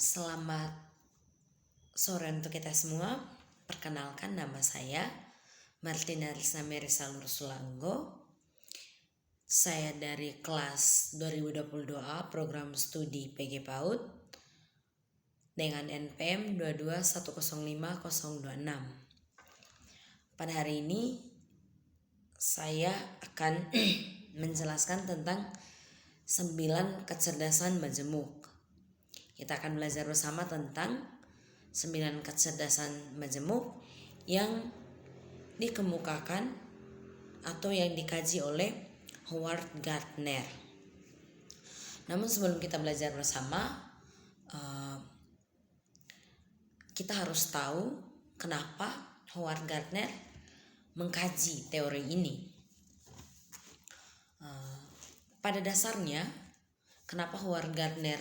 Selamat sore untuk kita semua. Perkenalkan, nama saya Martina Risna Merisa Lursulanggo. Saya dari kelas 2022A program studi PG PAUD dengan NPM 22105.026. Pada hari ini saya akan menjelaskan tentang 9 kecerdasan majemuk. Kita akan belajar bersama tentang 9 kecerdasan majemuk yang dikemukakan atau yang dikaji oleh Howard Gardner. Namun sebelum kita belajar bersama, kita harus tahu kenapa Howard Gardner mengkaji teori ini. Pada dasarnya, kenapa Howard Gardner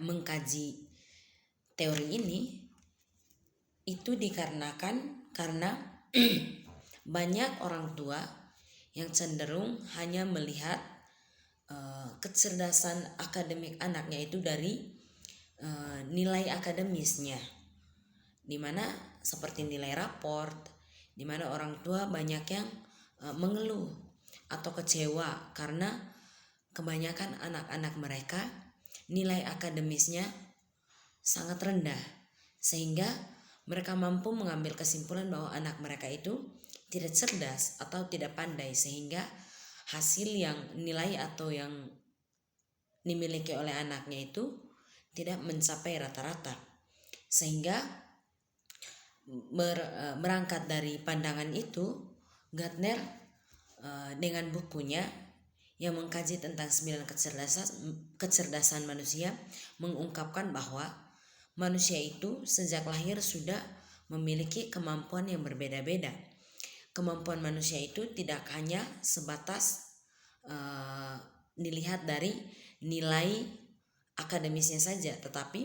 mengkaji teori ini, itu dikarenakan karena banyak orang tua yang cenderung hanya melihat kecerdasan akademik anaknya itu dari nilai akademisnya, dimana seperti nilai raport, dimana orang tua banyak yang mengeluh atau kecewa karena kebanyakan anak-anak mereka nilai akademisnya sangat rendah, sehingga mereka mampu mengambil kesimpulan bahwa anak mereka itu tidak cerdas atau tidak pandai, sehingga hasil yang nilai atau yang dimiliki oleh anaknya itu tidak mencapai rata-rata. Sehingga berangkat dari pandangan itu, Gardner dengan bukunya yang mengkaji tentang 9 kecerdasan manusia mengungkapkan bahwa manusia itu sejak lahir sudah memiliki kemampuan yang berbeda-beda. Kemampuan manusia itu tidak hanya sebatas dilihat dari nilai akademisnya saja, tetapi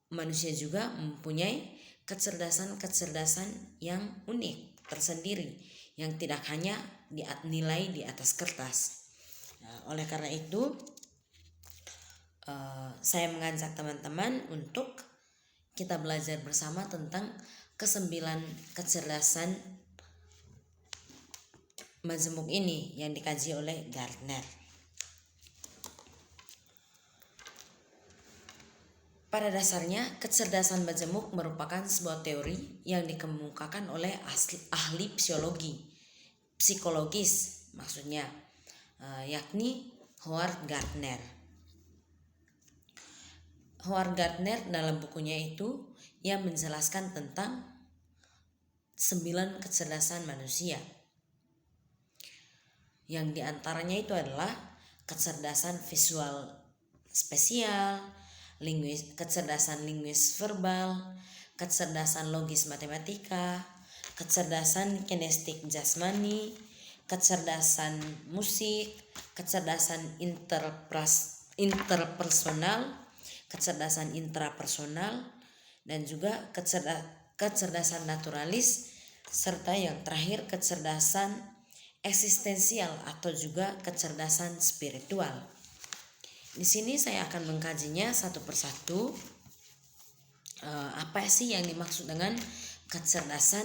manusia juga mempunyai kecerdasan-kecerdasan yang unik tersendiri yang tidak hanya nilai di atas kertas. Oleh karena itu, saya mengajak teman-teman untuk kita belajar bersama tentang ke-9 kecerdasan majemuk ini yang dikaji oleh Gardner. Pada dasarnya, kecerdasan majemuk merupakan sebuah teori yang dikemukakan oleh ahli psikologis maksudnya, yakni Howard Gardner. Howard Gardner dalam bukunya itu yang menjelaskan tentang 9 kecerdasan manusia, yang diantaranya itu adalah kecerdasan visual spasial, kecerdasan linguis verbal, kecerdasan logis matematika, kecerdasan kinestik jasmani, kecerdasan musik, kecerdasan interpersonal, kecerdasan intrapersonal, dan juga kecerdasan naturalis, serta yang terakhir kecerdasan eksistensial atau juga kecerdasan spiritual. Di sini saya akan mengkajinya satu persatu. Apa sih yang dimaksud dengan kecerdasan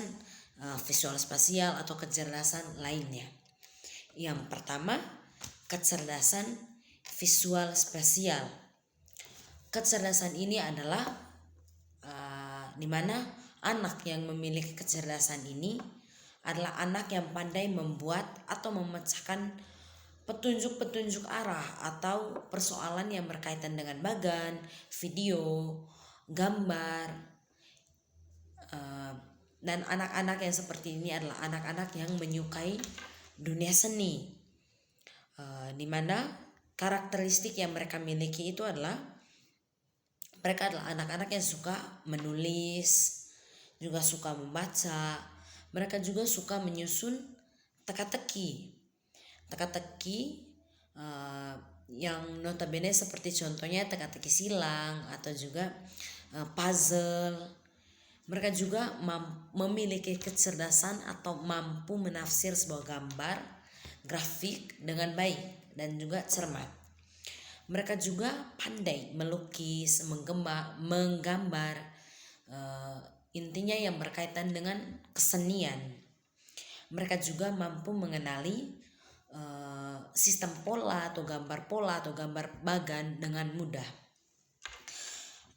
visual spasial atau kecerdasan lainnya? Yang pertama, kecerdasan visual spasial. Kecerdasan ini adalah di mana anak yang memiliki kecerdasan ini adalah anak yang pandai membuat atau memecahkan petunjuk-petunjuk arah atau persoalan yang berkaitan dengan bagan, video, gambar, dan anak-anak yang seperti ini adalah anak-anak yang menyukai dunia seni, di mana karakteristik yang mereka miliki itu adalah mereka adalah anak-anak yang suka menulis, juga suka membaca. Mereka juga suka menyusun teka-teki yang notabene seperti contohnya teka-teki silang atau juga puzzle. Mereka juga memiliki kecerdasan atau mampu menafsir sebuah gambar grafik dengan baik dan juga cermat. Mereka juga pandai melukis, menggambar, intinya yang berkaitan dengan kesenian. Mereka juga mampu mengenali sistem pola atau gambar bagan dengan mudah.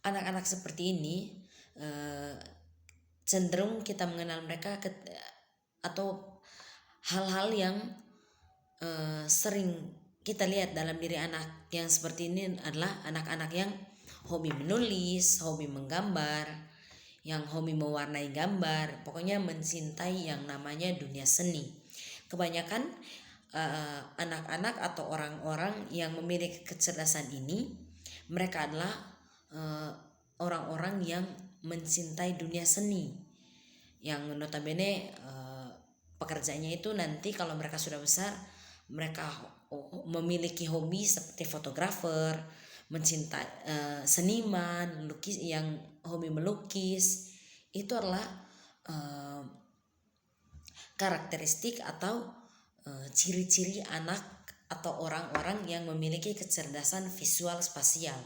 Anak-anak seperti ini cenderung kita mengenal mereka atau hal-hal yang sering kita lihat dalam diri anak yang seperti ini adalah anak-anak yang hobi menulis, hobi menggambar, yang hobi mewarnai gambar, pokoknya mencintai yang namanya dunia seni. Kebanyakan anak-anak atau orang-orang yang memiliki kecerdasan ini, mereka adalah orang-orang yang mencintai dunia seni, yang notabene pekerjaannya itu nanti kalau mereka sudah besar, mereka memiliki hobi seperti fotografer, mencintai seniman, yang hobi melukis. Itu adalah karakteristik atau ciri-ciri anak atau orang-orang yang memiliki kecerdasan visual spasial.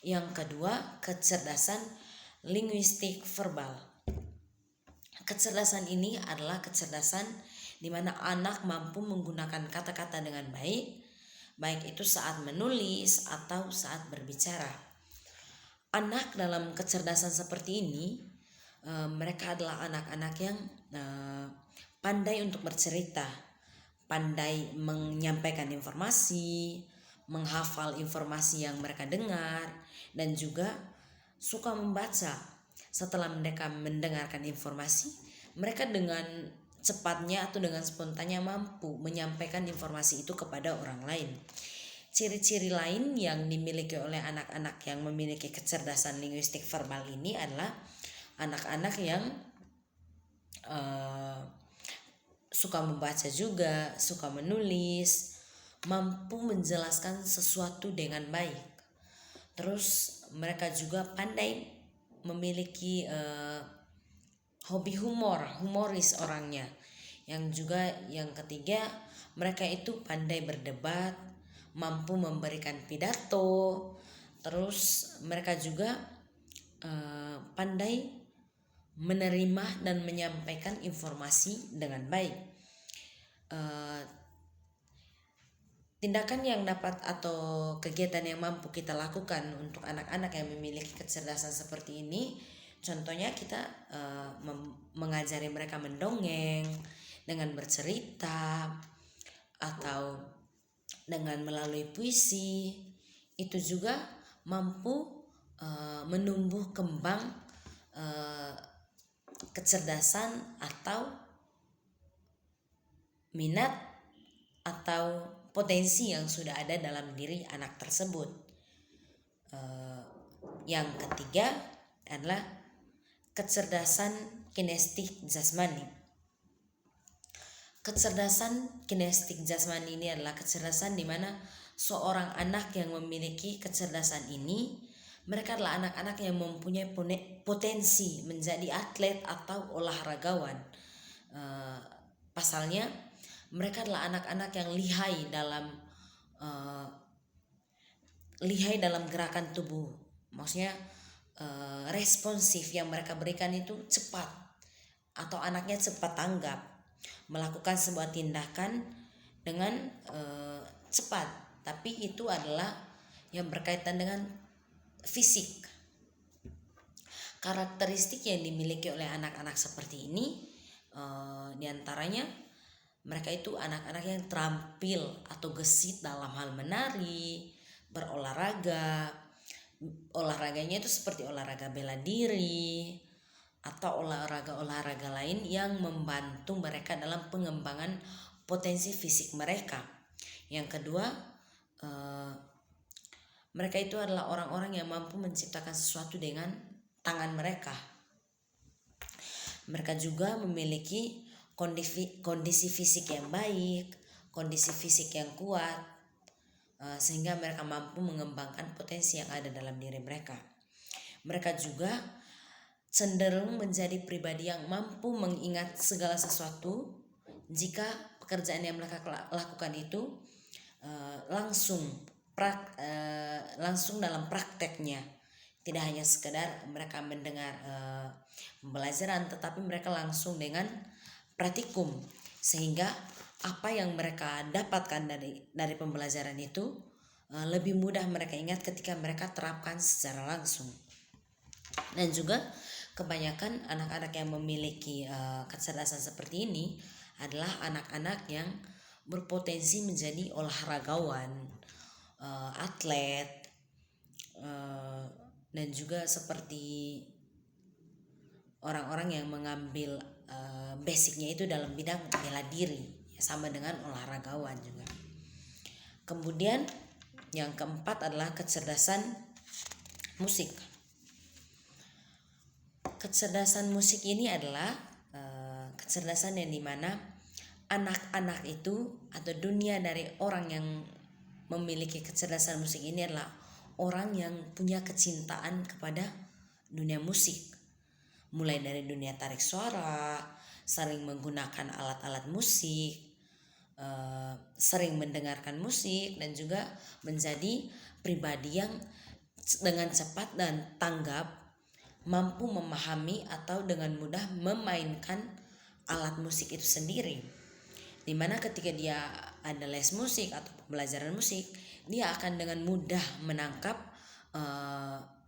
Yang kedua, kecerdasan linguistik verbal. Kecerdasan ini adalah kecerdasan di mana anak mampu menggunakan kata-kata dengan baik itu saat menulis atau saat berbicara. Anak dalam kecerdasan seperti ini, mereka adalah anak-anak yang pandai untuk bercerita, pandai menyampaikan informasi, menghafal informasi yang mereka dengar, dan juga suka membaca. Setelah mereka mendengarkan informasi, mereka dengan cepatnya atau dengan spontannya mampu menyampaikan informasi itu kepada orang lain. Ciri-ciri lain yang dimiliki oleh anak-anak yang memiliki kecerdasan linguistik verbal ini adalah anak-anak yang suka membaca juga, suka menulis, mampu menjelaskan sesuatu dengan baik. Terus mereka juga pandai memiliki hobi humoris orangnya. Yang juga yang ketiga, mereka itu pandai berdebat, mampu memberikan pidato. Terus mereka juga pandai menerima dan menyampaikan informasi dengan baik. Tindakan yang dapat atau kegiatan yang mampu kita lakukan untuk anak-anak yang memiliki kecerdasan seperti ini, contohnya kita mengajari mereka mendongeng dengan bercerita atau dengan melalui puisi. Itu juga mampu menumbuh kembang kecerdasan atau minat atau potensi yang sudah ada dalam diri anak tersebut. Yang ketiga adalah kecerdasan kinestik jasmani. Kecerdasan kinestik jasmani ini adalah kecerdasan di mana seorang anak yang memiliki kecerdasan ini, mereka adalah anak-anak yang mempunyai potensi menjadi atlet atau olahragawan. Pasalnya, mereka adalah anak-anak yang lihai dalam gerakan tubuh. Maksudnya responsif yang mereka berikan itu cepat, atau anaknya cepat tanggap, melakukan sebuah tindakan dengan cepat. Tapi itu adalah yang berkaitan dengan fisik. Karakteristik yang dimiliki oleh anak-anak seperti ini, diantaranya mereka itu anak-anak yang terampil atau gesit dalam hal menari, berolahraga. Olahraganya itu seperti olahraga bela diri atau olahraga lain yang membantu mereka dalam pengembangan potensi fisik mereka. Yang kedua, mereka itu adalah orang-orang yang mampu menciptakan sesuatu dengan tangan mereka. Mereka juga memiliki kondisi fisik yang baik, kondisi fisik yang kuat, sehingga mereka mampu mengembangkan potensi yang ada dalam diri mereka. Mereka juga cenderung menjadi pribadi yang mampu mengingat segala sesuatu jika pekerjaan yang mereka lakukan itu langsung langsung dalam prakteknya. Tidak hanya sekedar mereka mendengar pembelajaran, tetapi mereka langsung dengan praktikum, sehingga apa yang mereka dapatkan dari pembelajaran itu lebih mudah mereka ingat ketika mereka terapkan secara langsung. Dan juga kebanyakan anak-anak yang memiliki kecerdasan seperti ini adalah anak-anak yang berpotensi menjadi olahragawan, atlet, dan juga seperti orang-orang yang mengambil basicnya itu dalam bidang bela diri, sama dengan olahragawan juga. Kemudian yang keempat adalah kecerdasan musik. Kecerdasan musik ini adalah kecerdasan yang dimana anak-anak itu atau dunia dari orang yang memiliki kecerdasan musik ini adalah orang yang punya kecintaan kepada dunia musik, mulai dari dunia tarik suara, sering menggunakan alat-alat musik, sering mendengarkan musik, dan juga menjadi pribadi yang dengan cepat dan tanggap mampu memahami atau dengan mudah memainkan alat musik itu sendiri. Dimana ketika dia ada les musik atau pembelajaran musik, dia akan dengan mudah menangkap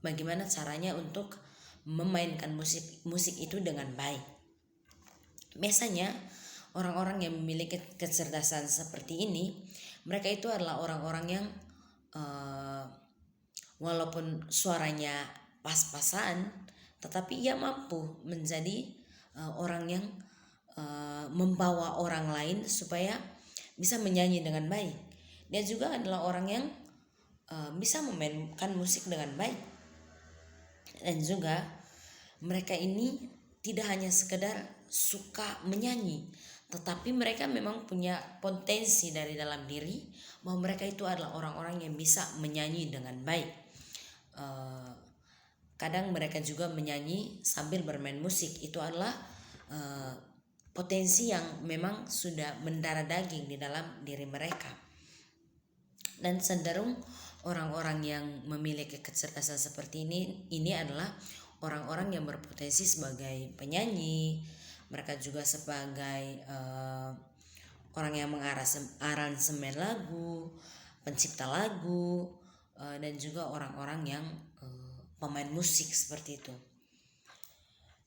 bagaimana caranya untuk memainkan musik itu dengan baik. Biasanya orang-orang yang memiliki kecerdasan seperti ini, mereka itu adalah orang-orang yang walaupun suaranya pas-pasan, tetapi ia mampu menjadi orang yang membawa orang lain supaya bisa menyanyi dengan baik. Dia juga adalah orang yang bisa memainkan musik dengan baik. Dan juga mereka ini tidak hanya sekedar suka menyanyi, tetapi mereka memang punya potensi dari dalam diri bahwa mereka itu adalah orang-orang yang bisa menyanyi dengan baik. Kadang mereka juga menyanyi sambil bermain musik. Itu adalah potensi yang memang sudah mendarah daging di dalam diri mereka. Dan cenderung orang-orang yang memiliki kecerdasan seperti ini adalah orang-orang yang berpotensi sebagai penyanyi. Mereka juga sebagai orang yang mengaransemen lagu, pencipta lagu, dan juga orang-orang yang pemain musik seperti itu.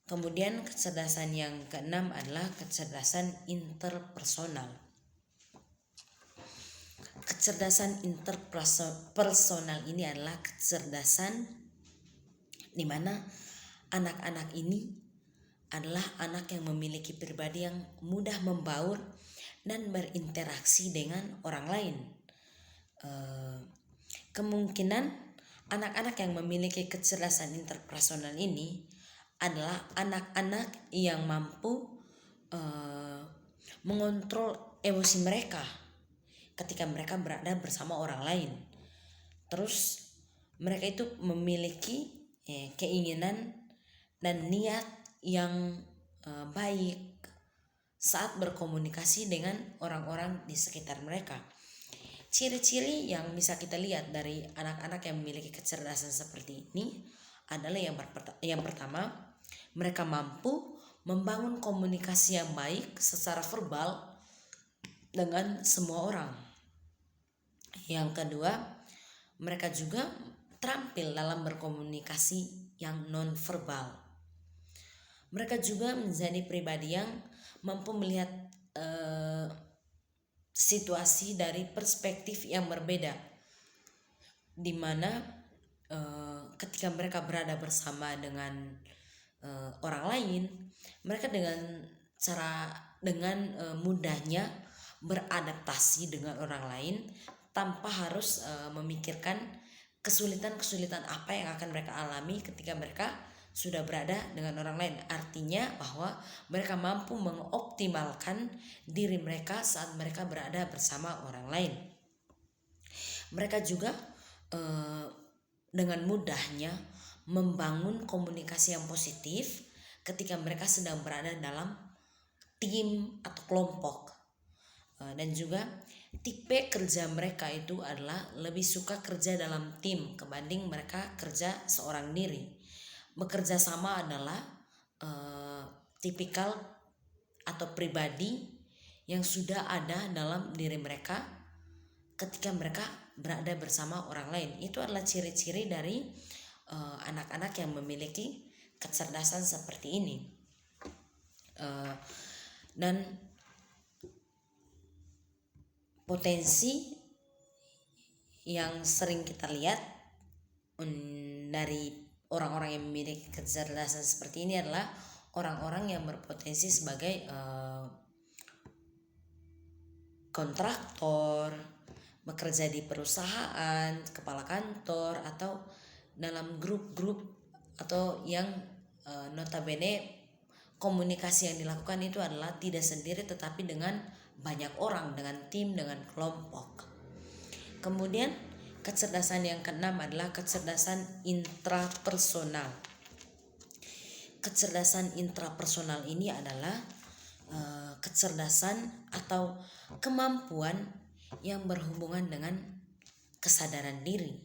Kemudian kecerdasan yang keenam adalah kecerdasan interpersonal. Kecerdasan interpersonal ini adalah kecerdasan di mana anak-anak ini adalah anak yang memiliki pribadi yang mudah membaur dan berinteraksi dengan orang lain. Kemungkinan anak-anak yang memiliki kecerdasan interpersonal ini adalah anak-anak yang mampu mengontrol emosi mereka ketika mereka berada bersama orang lain. Terus mereka itu memiliki keinginan dan niat yang baik saat berkomunikasi dengan orang-orang di sekitar mereka. Ciri-ciri yang bisa kita lihat dari anak-anak yang memiliki kecerdasan seperti ini adalah yang pertama, mereka mampu membangun komunikasi yang baik secara verbal dengan semua orang. Yang kedua, mereka juga terampil dalam berkomunikasi yang non-verbal. Mereka juga menjadi pribadi yang mampu melihat situasi dari perspektif yang berbeda, di mana ketika mereka berada bersama dengan orang lain, mereka dengan mudahnya beradaptasi dengan orang lain tanpa harus memikirkan kesulitan-kesulitan apa yang akan mereka alami ketika mereka sudah berada dengan orang lain. Artinya bahwa mereka mampu mengoptimalkan diri mereka saat mereka berada bersama orang lain. Mereka juga dengan mudahnya membangun komunikasi yang positif ketika mereka sedang berada dalam tim atau kelompok. Dan juga tipe kerja mereka itu adalah lebih suka kerja dalam tim kebanding mereka kerja seorang diri. Bekerja sama adalah tipikal atau pribadi yang sudah ada dalam diri mereka ketika mereka berada bersama orang lain. Itu adalah ciri-ciri dari anak-anak yang memiliki kecerdasan seperti ini. Dan potensi yang sering kita lihat dari orang-orang yang memiliki kecerdasan seperti ini adalah orang-orang yang berpotensi sebagai kontraktor, bekerja di perusahaan, kepala kantor, atau dalam grup-grup atau yang notabene komunikasi yang dilakukan itu adalah tidak sendiri tetapi dengan banyak orang, dengan tim, dengan kelompok. Kemudian kecerdasan yang keenam adalah kecerdasan intrapersonal. Kecerdasan intrapersonal ini adalah kecerdasan atau kemampuan yang berhubungan dengan kesadaran diri,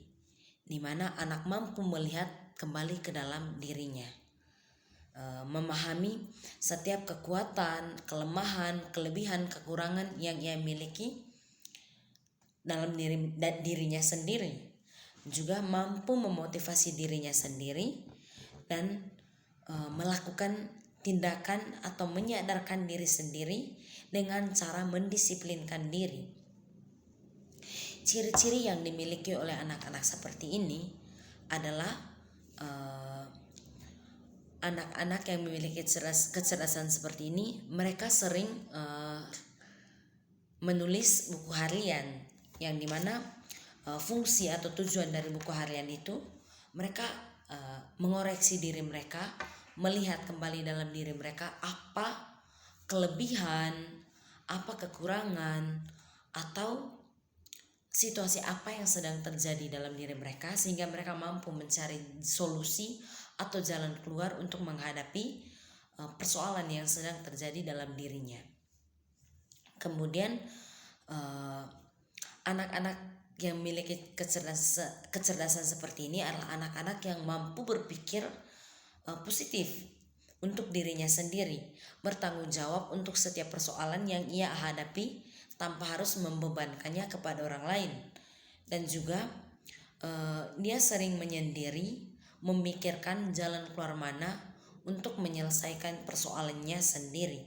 di mana anak mampu melihat kembali ke dalam dirinya, memahami setiap kekuatan, kelemahan, kelebihan, kekurangan yang ia miliki dalam dirinya sendiri, juga mampu memotivasi dirinya sendiri dan melakukan tindakan atau menyadarkan diri sendiri dengan cara mendisiplinkan diri. Ciri-ciri yang dimiliki oleh anak-anak seperti ini adalah anak-anak yang memiliki kecerdasan seperti ini, mereka sering menulis buku harian, yang dimana fungsi atau tujuan dari buku harian itu mereka mengoreksi diri mereka, melihat kembali dalam diri mereka apa kelebihan, apa kekurangan, atau situasi apa yang sedang terjadi dalam diri mereka, sehingga mereka mampu mencari solusi atau jalan keluar untuk menghadapi persoalan yang sedang terjadi dalam dirinya. Kemudian anak-anak yang memiliki kecerdasan seperti ini adalah anak-anak yang mampu berpikir positif untuk dirinya sendiri, bertanggung jawab untuk setiap persoalan yang ia hadapi tanpa harus membebankannya kepada orang lain. Dan juga dia sering menyendiri, memikirkan jalan keluar mana untuk menyelesaikan persoalannya sendiri.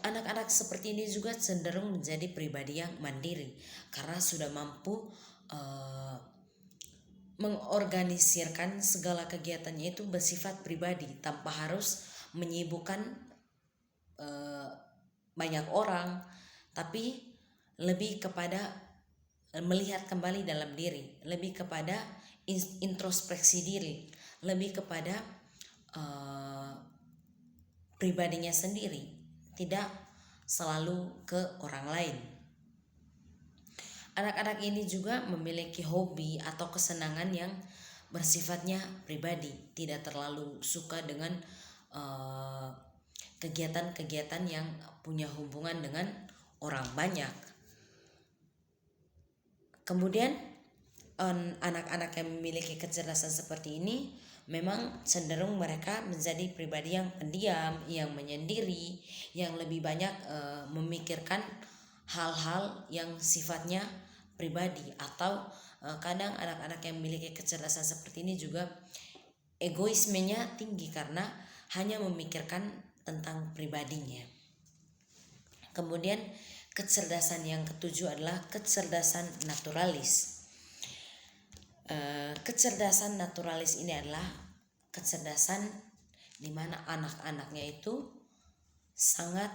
Anak-anak seperti ini juga cenderung menjadi pribadi yang mandiri karena sudah mampu mengorganisirkan segala kegiatannya itu bersifat pribadi tanpa harus menyibukkan banyak orang, tapi lebih kepada melihat kembali dalam diri, lebih kepada introspeksi diri, lebih kepada pribadinya sendiri, tidak selalu ke orang lain. Anak-anak ini juga memiliki hobi atau kesenangan yang bersifatnya pribadi, tidak terlalu suka dengan kegiatan-kegiatan yang punya hubungan dengan orang banyak. Kemudian anak-anak yang memiliki kecerdasan seperti ini memang cenderung mereka menjadi pribadi yang pendiam, yang menyendiri, yang lebih banyak memikirkan hal-hal yang sifatnya pribadi, atau kadang anak-anak yang memiliki kecerdasan seperti ini juga egoismenya tinggi karena hanya memikirkan tentang pribadinya. Kemudian kecerdasan yang ketujuh adalah kecerdasan naturalis. Kecerdasan naturalis ini adalah kecerdasan di mana anak-anaknya itu sangat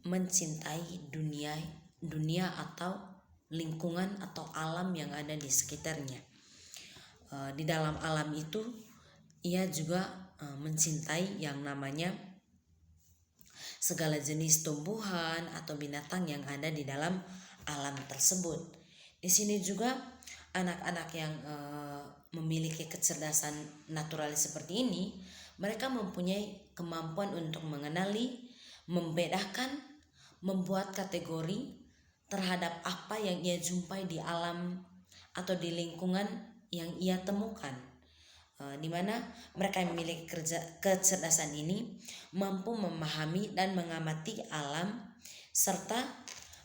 mencintai dunia atau lingkungan atau alam yang ada di sekitarnya. Di dalam alam itu ia juga mencintai yang namanya segala jenis tumbuhan atau binatang yang ada di dalam alam tersebut. Di sini juga anak-anak yang memiliki kecerdasan naturalis seperti ini, mereka mempunyai kemampuan untuk mengenali, membedakan, membuat kategori terhadap apa yang ia jumpai di alam atau di lingkungan yang ia temukan. Di mana mereka yang memiliki kecerdasan ini mampu memahami dan mengamati alam serta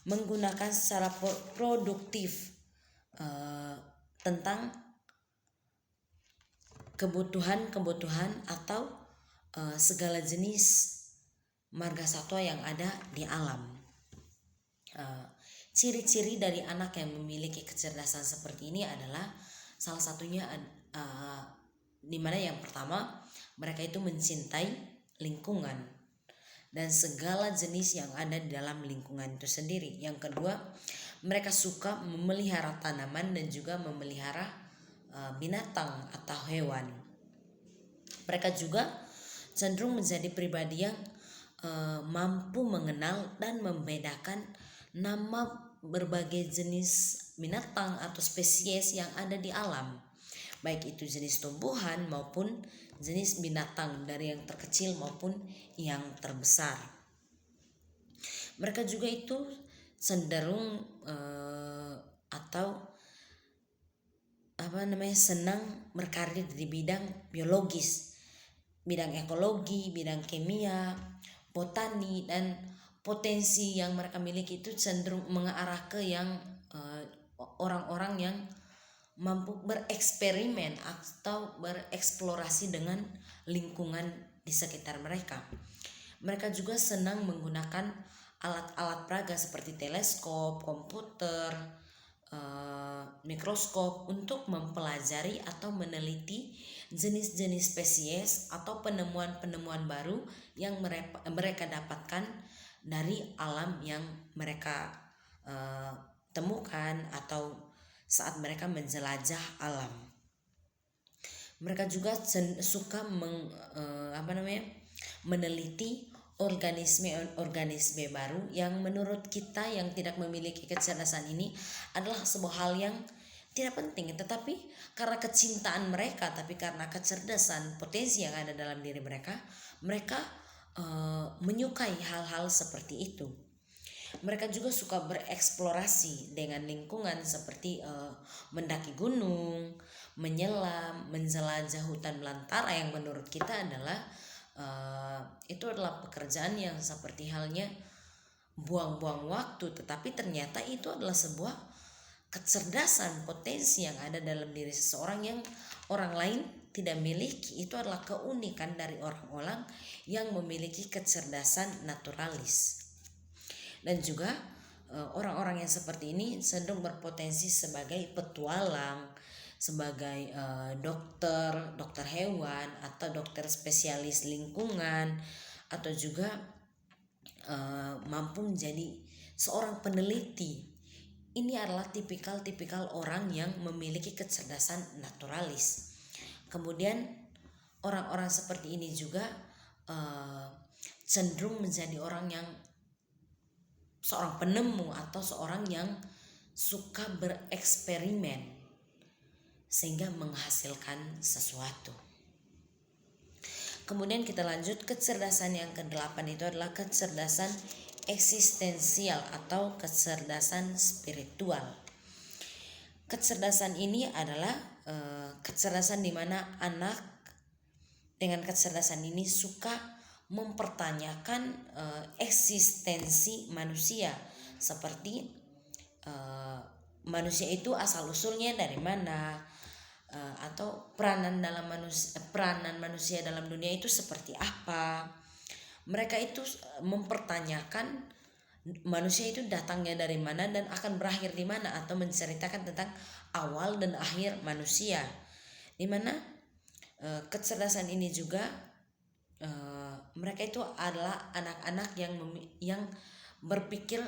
menggunakan secara produktif tentang kebutuhan atau segala jenis marga satwa yang ada di alam. Ciri-ciri dari anak yang memiliki kecerdasan seperti ini adalah salah satunya di mana yang pertama, mereka itu mencintai lingkungan dan segala jenis yang ada di dalam lingkungan itu sendiri. Yang kedua, mereka suka memelihara tanaman dan juga memelihara binatang atau hewan. Mereka juga cenderung menjadi pribadi yang mampu mengenal dan membedakan nama berbagai jenis binatang atau spesies yang ada di alam, baik itu jenis tumbuhan maupun jenis binatang, dari yang terkecil maupun yang terbesar. Mereka juga itu cenderung senang berkarir di bidang biologis, bidang ekologi, bidang kimia, botani, dan potensi yang mereka miliki itu cenderung mengarah ke yang orang-orang yang mampu bereksperimen atau bereksplorasi dengan lingkungan di sekitar mereka. Mereka juga senang menggunakan alat-alat peraga seperti teleskop, komputer, mikroskop untuk mempelajari atau meneliti jenis-jenis spesies atau penemuan-penemuan baru yang mereka dapatkan dari alam yang mereka temukan atau saat mereka menjelajah alam. Mereka juga suka meneliti organisme baru yang menurut kita yang tidak memiliki kecerdasan ini adalah sebuah hal yang tidak penting, tetapi karena kecintaan mereka, tapi karena kecerdasan potensi yang ada dalam diri mereka, mereka menyukai hal-hal seperti itu. Mereka juga suka bereksplorasi dengan lingkungan seperti mendaki gunung, menyelam, menjelajah hutan belantara yang menurut kita adalah itu adalah pekerjaan yang seperti halnya buang-buang waktu, tetapi ternyata itu adalah sebuah kecerdasan potensi yang ada dalam diri seseorang yang orang lain tidak miliki. Itu adalah keunikan dari orang-orang yang memiliki kecerdasan naturalis. Dan juga orang-orang yang seperti ini cenderung berpotensi sebagai petualang, sebagai dokter hewan atau dokter spesialis lingkungan, atau juga mampu menjadi seorang peneliti. Ini adalah tipikal orang yang memiliki kecerdasan naturalis. Kemudian orang-orang seperti ini juga cenderung menjadi orang yang seorang penemu atau seorang yang suka bereksperimen sehingga menghasilkan sesuatu. Kemudian kita lanjut, kecerdasan yang ke-8 itu adalah kecerdasan eksistensial atau kecerdasan spiritual. Kecerdasan ini adalah kecerdasan di mana anak dengan kecerdasan ini suka mempertanyakan eksistensi manusia, seperti manusia itu asal usulnya dari mana, atau peranan manusia dalam dunia itu seperti apa. Mereka itu mempertanyakan manusia itu datangnya dari mana dan akan berakhir di mana, atau menceritakan tentang awal dan akhir manusia. Di mana kecerdasan ini juga mereka itu adalah anak-anak yang berpikir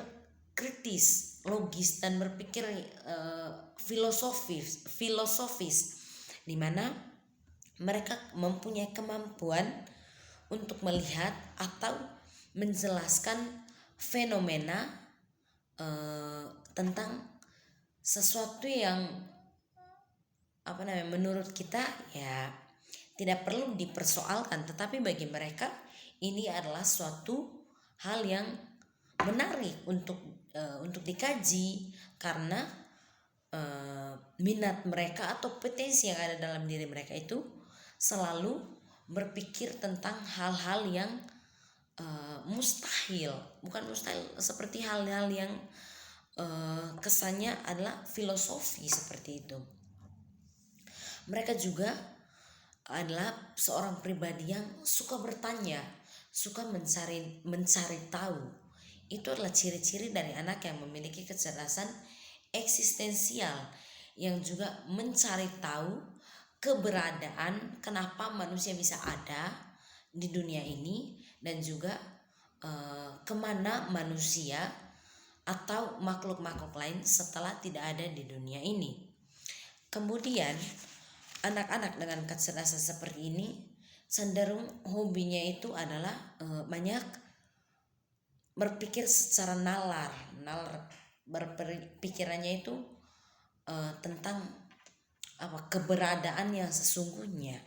kritis, logis, dan berpikir filosofis, di mana mereka mempunyai kemampuan untuk melihat atau menjelaskan fenomena tentang sesuatu yang menurut kita ya tidak perlu dipersoalkan, tetapi bagi mereka ini adalah suatu hal yang menarik untuk untuk dikaji, karena minat mereka atau potensi yang ada dalam diri mereka itu selalu berpikir tentang hal-hal yang mustahil, bukan mustahil, seperti hal-hal yang kesannya adalah filosofi seperti itu. Mereka juga adalah seorang pribadi yang suka bertanya, suka mencari tahu. Itu adalah ciri-ciri dari anak yang memiliki kecerdasan eksistensial, yang juga mencari tahu keberadaan kenapa manusia bisa ada di dunia ini, dan juga kemana manusia atau makhluk-makhluk lain setelah tidak ada di dunia ini. Kemudian anak-anak dengan kecerdasan seperti ini cenderung hobinya itu adalah banyak berpikir secara nalar berpikirannya itu tentang keberadaan yang sesungguhnya.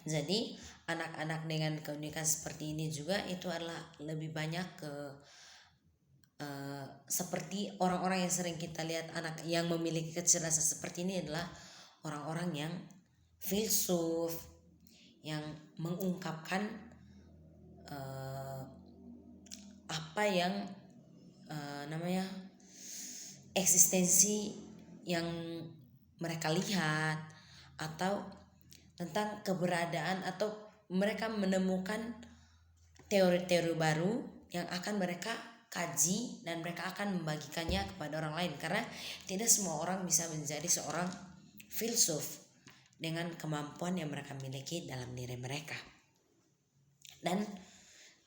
Jadi anak-anak dengan keunikan seperti ini juga itu adalah lebih banyak seperti orang-orang yang sering kita lihat, anak yang memiliki kecerdasan seperti ini adalah orang-orang yang filsuf, yang mengungkapkan apa yang namanya eksistensi yang mereka lihat, atau tentang keberadaan, atau mereka menemukan teori-teori baru yang akan mereka kaji dan mereka akan membagikannya kepada orang lain, karena tidak semua orang bisa menjadi seorang filsuf dengan kemampuan yang mereka miliki dalam diri mereka. Dan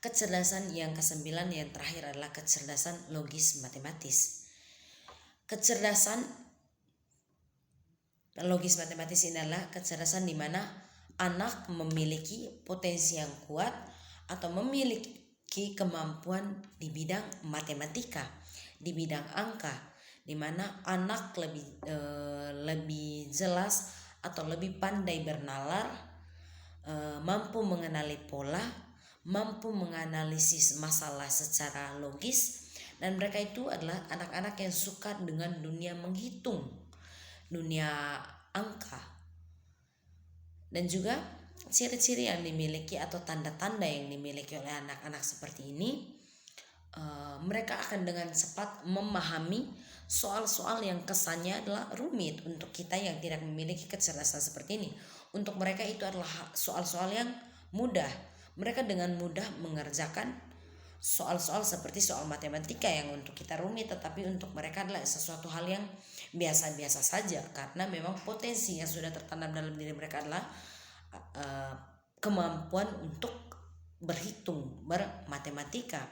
kecerdasan yang kesembilan, yang terakhir, adalah kecerdasan logis matematis. Kecerdasan logis matematis ini adalah kecerdasan di mana anak memiliki potensi yang kuat atau memiliki kemampuan di bidang matematika, di bidang angka, di mana anak lebih jelas atau lebih pandai bernalar, mampu mengenali pola, mampu menganalisis masalah secara logis, dan mereka itu adalah anak-anak yang suka dengan dunia menghitung, dunia angka. Dan juga ciri-ciri yang dimiliki atau tanda-tanda yang dimiliki oleh anak-anak seperti ini, mereka akan dengan cepat memahami soal-soal yang kesannya adalah rumit untuk kita yang tidak memiliki kecerdasan seperti ini. Untuk mereka itu adalah soal-soal yang mudah. Mereka dengan mudah mengerjakan soal-soal seperti soal matematika yang untuk kita rumit, tetapi untuk mereka adalah sesuatu hal yang biasa-biasa saja, karena memang potensi yang sudah tertanam dalam diri mereka adalah kemampuan untuk berhitung, bermatematika.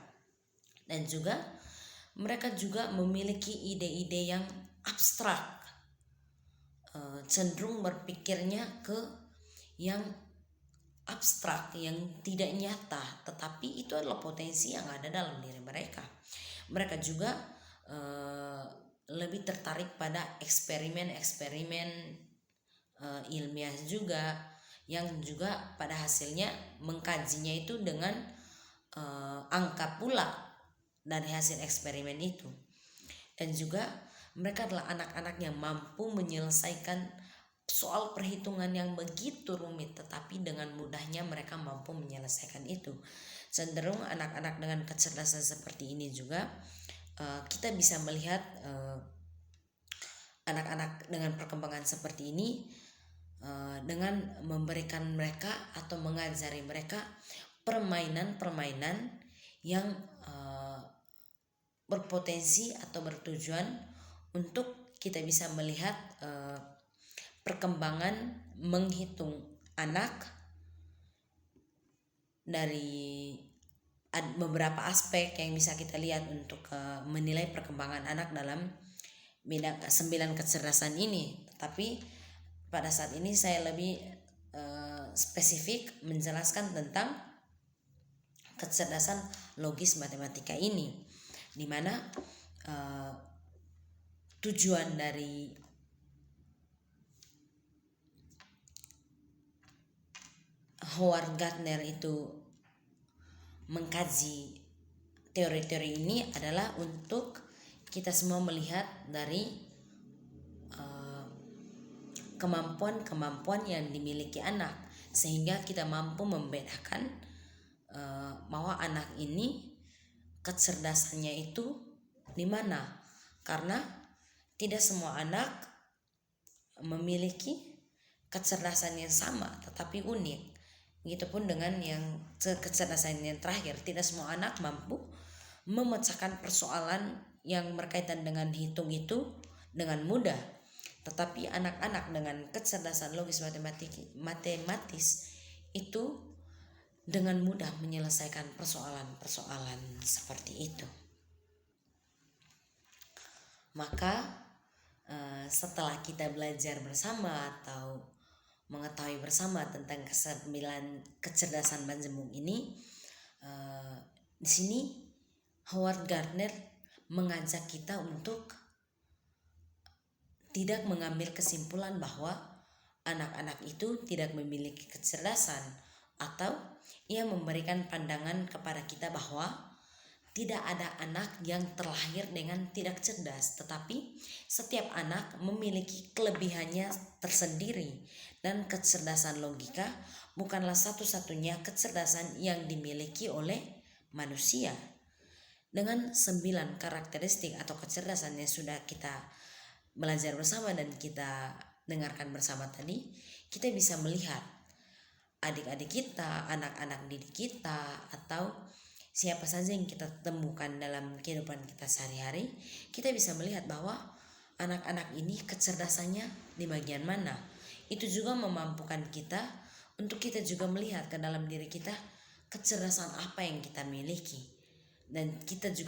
Dan juga mereka juga memiliki ide-ide yang abstrak, cenderung berpikirnya ke yang abstrak, yang tidak nyata, tetapi itu adalah potensi yang ada dalam diri mereka. Mereka juga lebih tertarik pada eksperimen-eksperimen ilmiah juga, yang juga pada hasilnya mengkajinya itu dengan angka pula dari hasil eksperimen itu. Dan juga mereka adalah anak-anak yang mampu menyelesaikan soal perhitungan yang begitu rumit, tetapi dengan mudahnya mereka mampu menyelesaikan itu. Cenderung anak-anak dengan kecerdasan seperti ini juga kita bisa melihat anak-anak dengan perkembangan seperti ini dengan memberikan mereka atau mengajari mereka permainan-permainan yang berpotensi atau bertujuan untuk kita bisa melihat perkembangan menghitung anak dari beberapa aspek yang bisa kita lihat untuk menilai perkembangan anak dalam bidang 9 kecerdasan ini. Tapi pada saat ini saya lebih spesifik menjelaskan tentang kecerdasan logis matematika ini, di mana tujuan dari Howard Gardner itu mengkaji teori-teori ini adalah untuk kita semua melihat dari kemampuan-kemampuan yang dimiliki anak, sehingga kita mampu membedakan bahwa anak ini kecerdasannya itu di mana. Karena tidak semua anak memiliki kecerdasan yang sama tetapi unik. Begitupun dengan yang kecerdasan yang terakhir, tidak semua anak mampu memecahkan persoalan yang berkaitan dengan hitung itu dengan mudah. Tetapi anak-anak dengan kecerdasan logis matematis itu dengan mudah menyelesaikan persoalan-persoalan seperti itu. Maka setelah kita belajar bersama atau mengetahui bersama tentang kecerdasan Banjemung ini, di sini Howard Gardner mengajak kita untuk tidak mengambil kesimpulan bahwa anak-anak itu tidak memiliki kecerdasan, atau ia memberikan pandangan kepada kita bahwa tidak ada anak yang terlahir dengan tidak cerdas, tetapi setiap anak memiliki kelebihannya tersendiri, dan kecerdasan logika bukanlah satu-satunya kecerdasan yang dimiliki oleh manusia. Dengan 9 karakteristik atau kecerdasan yang sudah kita belajar bersama dan kita dengarkan bersama tadi, kita bisa melihat adik-adik kita, anak-anak didik kita, atau siapa saja yang kita temukan dalam kehidupan kita sehari-hari, kita bisa melihat bahwa anak-anak ini kecerdasannya di bagian mana. Itu juga memampukan kita untuk kita juga melihat ke dalam diri kita kecerdasan apa yang kita miliki, dan kita juga